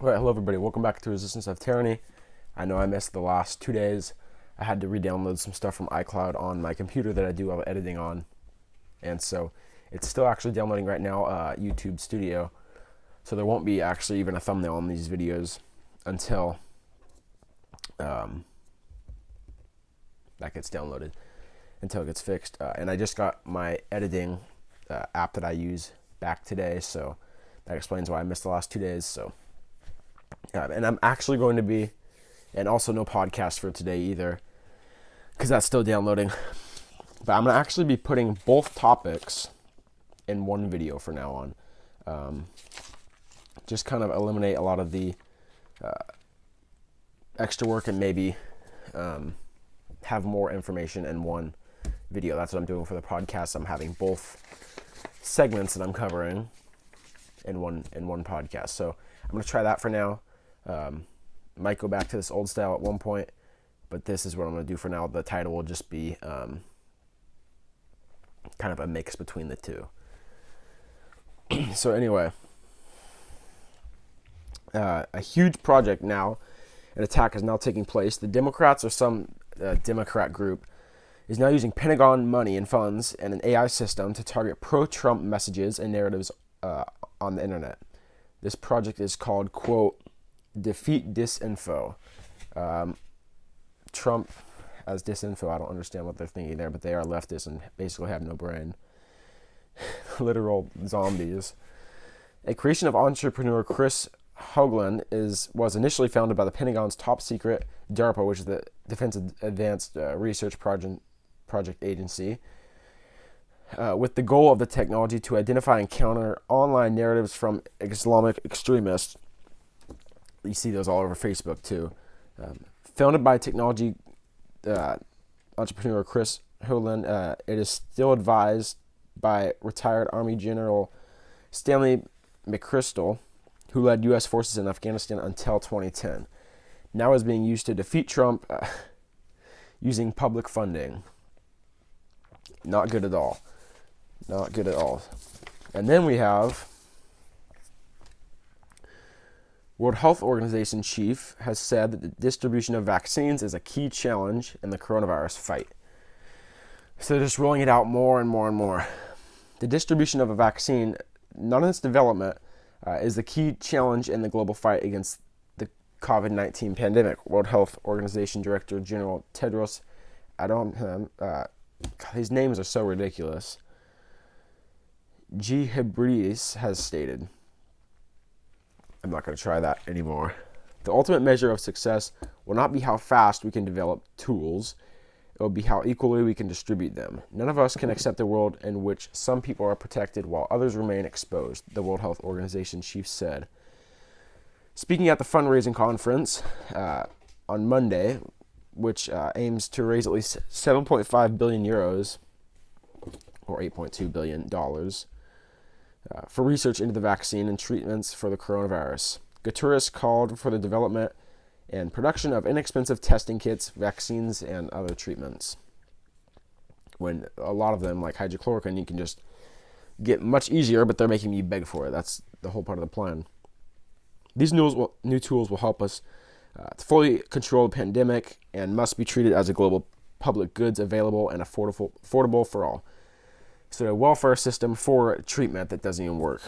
Alright, hello everybody, welcome back to Resistance of Tyranny. I know I missed the last 2 days. I had to re-download some stuff from iCloud on my computer that I do all the editing on. And so it's still actually downloading right now, YouTube Studio. So there won't be actually even a thumbnail on these videos until that gets downloaded, until it gets fixed. And I just got my editing app that I use back today, so that explains why I missed the last 2 days. So and I'm actually going to be, and also no podcast for today either, because that's still downloading. But I'm going to actually be putting both topics in one video from now on. Just kind of eliminate a lot of the extra work and maybe have more information in one video. That's what I'm doing for the podcast. I'm having both segments that I'm covering in one podcast. So I'm going to try that for now. Might go back to this old style at one point, but this is what I'm going to do for now. The title will just be kind of a mix between the two. So anyway, a huge project now, an attack is now taking place. The Democrats, or some Democrat group, is now using Pentagon money and funds and an AI system to target pro-Trump messages and narratives on the internet. This project is called, quote, Defeat Disinfo. Trump as disinfo, I don't understand what they're thinking there, but they are leftists and basically have no brain. Literal zombies. A creation of entrepreneur Chris Hoagland was initially founded by the Pentagon's top secret DARPA, which is the Defense Advanced Research Project Agency, with the goal of the technology to identify and counter online narratives from Islamic extremists. You see those all over Facebook too. Founded by technology entrepreneur Chris Hoagland, it is still advised by retired Army General Stanley McChrystal, who led U.S. forces in Afghanistan until 2010. Now is being used to defeat Trump using public funding. Not good at all. Not good at all. And then we have World Health Organization chief has said that the distribution of vaccines is a key challenge in the coronavirus fight. So they're just rolling it out more and more and more. The distribution of a vaccine, not in its development, is the key challenge in the global fight against the COVID-19 pandemic. World Health Organization Director General Tedros Adhanom, these names are so ridiculous, Ghebreyesus has stated. I'm not going to try that anymore. The ultimate measure of success will not be how fast we can develop tools. It will be how equally we can distribute them. None of us can accept a world in which some people are protected while others remain exposed, the World Health Organization chief said. Speaking at the fundraising conference on Monday, which aims to raise at least 7.5 billion euros, or $8.2 billion, for research into the vaccine and treatments for the coronavirus. Guterres called for the development and production of inexpensive testing kits, vaccines, and other treatments. When a lot of them, like hydrochloroquine, you can just get much easier, but they're making you beg for it. That's the whole part of the plan. These new tools will help us to fully control the pandemic and must be treated as a global public goods available and affordable for all. So a welfare system for treatment that doesn't even work.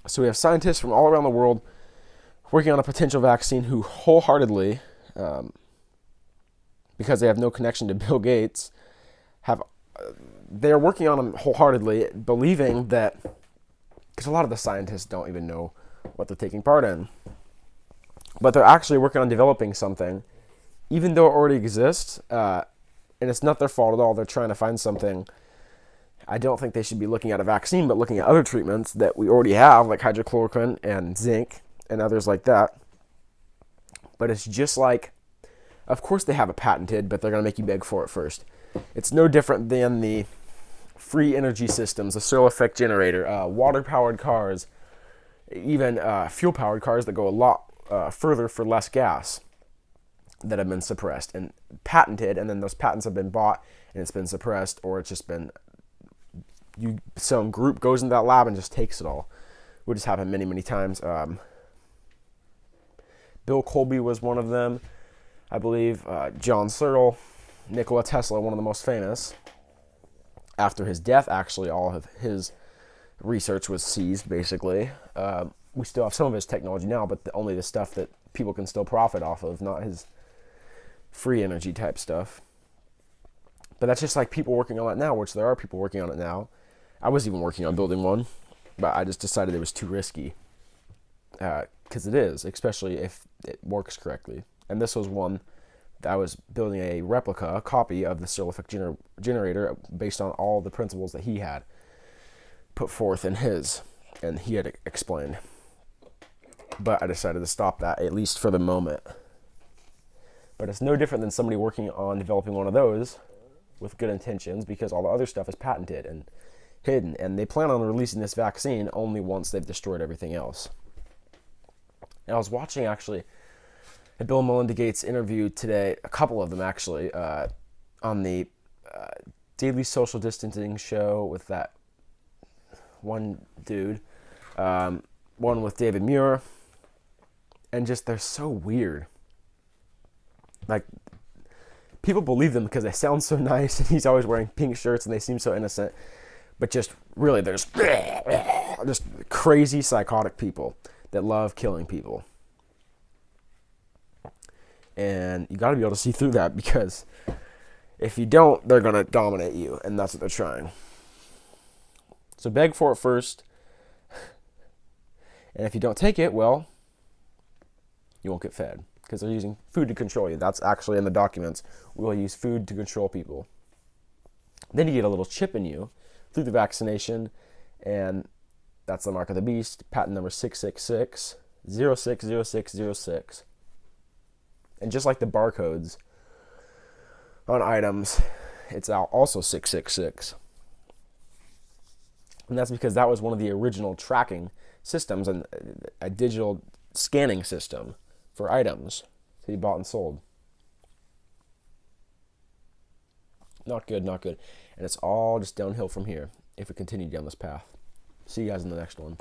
So we have scientists from all around the world working on a potential vaccine who wholeheartedly, because they have no connection to Bill Gates, they're working on them wholeheartedly, believing that, because a lot of the scientists don't even know what they're taking part in, but they're actually working on developing something, even though it already exists, and it's not their fault at all. They're trying to find something. I don't think they should be looking at a vaccine, but looking at other treatments that we already have, like hydrochloroquine and zinc and others like that. But it's just like, of course they have it patented, but they're going to make you beg for it first. It's no different than the free energy systems, the solar effect generator, water-powered cars, even fuel-powered cars that go a lot further for less gas that have been suppressed and patented, and then those patents have been bought and it's been suppressed, or it's just been some group goes into that lab and just takes it all, which has happened many, many times. Bill Colby was one of them, I believe. John Searle, Nikola Tesla, one of the most famous. After his death, actually, all of his research was seized, basically. We still have some of his technology now, but only the stuff that people can still profit off of, not his free energy type stuff. But that's just like people working on it now, which there are people working on it now. I was even working on building one, but I just decided it was too risky. Because it is, especially if it works correctly. And this was one that I was building a replica, a copy of the Searle effect generator based on all the principles that he had put forth in his, and he had explained. But I decided to stop that, at least for the moment. But it's no different than somebody working on developing one of those with good intentions, because all the other stuff is patented and hidden, and they plan on releasing this vaccine only once they've destroyed everything else. And I was watching, actually, a Bill and Melinda Gates interview today, a couple of them, actually, on the Daily Social Distancing show with that one dude, one with David Muir, and just, they're so weird. Like, people believe them because they sound so nice, and he's always wearing pink shirts, and they seem so innocent, but just, really, they're just crazy, psychotic people that love killing people. And you got to be able to see through that, because if you don't, they're going to dominate you, and that's what they're trying. So beg for it first, and if you don't take it, well, you won't get fed, because they're using food to control you. That's actually in the documents. We'll use food to control people. Then you get a little chip in you through the vaccination, and that's the mark of the beast, patent number 666 060606. And just like the barcodes on items, it's also 666. And that's because that was one of the original tracking systems and a digital scanning system for items to be bought and sold. Not good, not good. And it's all just downhill from here if we continue down this path. See you guys in the next one.